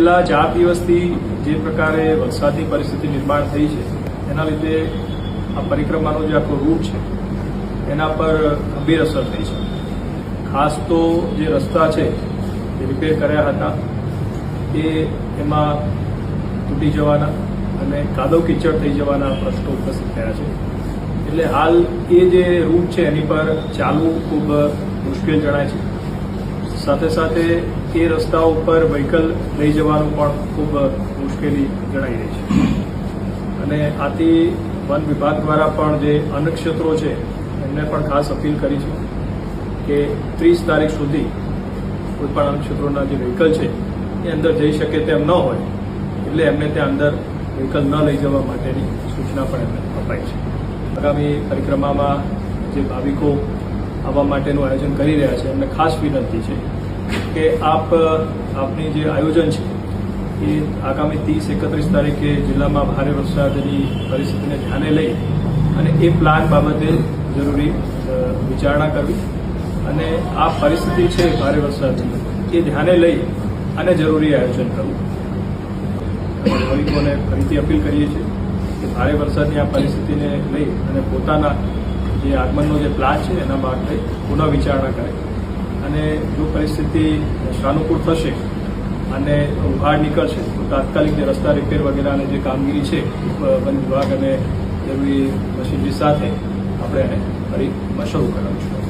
છેલ્લા 4 દિવસથી જે પ્રકારે વરસાદની પરિસ્થિતિ નિર્માણ થઈ છે એના લીધે આ પરિક્રમાનો જે આખો રૂટ છે એના પર ગંભીર અસર થઈ છે. ખાસ તો જે રસ્તા છે જે રિપેર કર્યા હતા એમાં તૂટી જવાના અને કાદવ કીચડ થઈ જવાના પ્રશ્નો ઉપસ્થિત થયા છે. એટલે હાલ એ જે રૂટ છે એની પર ચાલવું ખૂબ મુશ્કેલ જણાય છે. સાથે સાથે એ રસ્તાઓ ઉપર વ્હીકલ લઈ જવાનું પણ ખૂબ મુશ્કેલી જણાઈ રહી છે. અને આથી વન વિભાગ દ્વારા પણ જે અન્નક્ષેત્રો છે એમને પણ ખાસ અપીલ કરી છે કે 30 તારીખ સુધી કોઈપણ અન્નક્ષેત્રોના જે વ્હીકલ છે એ અંદર જઈ શકે તેમ ન હોય એટલે એમને ત્યાં અંદર વ્હીકલ ન લઈ જવા માટેની સૂચના પણ એમને અપાઈ છે. આગામી પરિક્રમામાં જે ભાવિકો આવવા માટેનું આયોજન કરી રહ્યા છે એમને ખાસ વિનંતી છે કે આપની જે આયોજન છે એ આગામી 30-31 તારીખે જિલ્લામાં ભારે વરસાદની પરિસ્થિતિને ધ્યાને લઈ અને એ પ્લાન બાબતે જરૂરી વિચારણા કરવી અને આ પરિસ્થિતિ છે ભારે વરસાદની એ ધ્યાને લઈ અને જરૂરી આયોજન કરવું. ભાવિકોને ફરીથી અપીલ કરીએ છીએ કે ભારે વરસાદની આ પરિસ્થિતિને લઈ અને પોતાના જે આગમનનો જે પ્લાન છે એના માટે પુનઃ વિચારણા કરે અને જો પરિસ્થિતિ સાનુકૂળ થશે અને ઉઘાડ નીકળશે તો તાત્કાલિક જે રસ્તા રિપેર વગેરેની જે કામગીરી છે વન વિભાગ અને જરૂરી મશીનરી સાથે આપણે એને ફરી શરૂ કરાવીશું.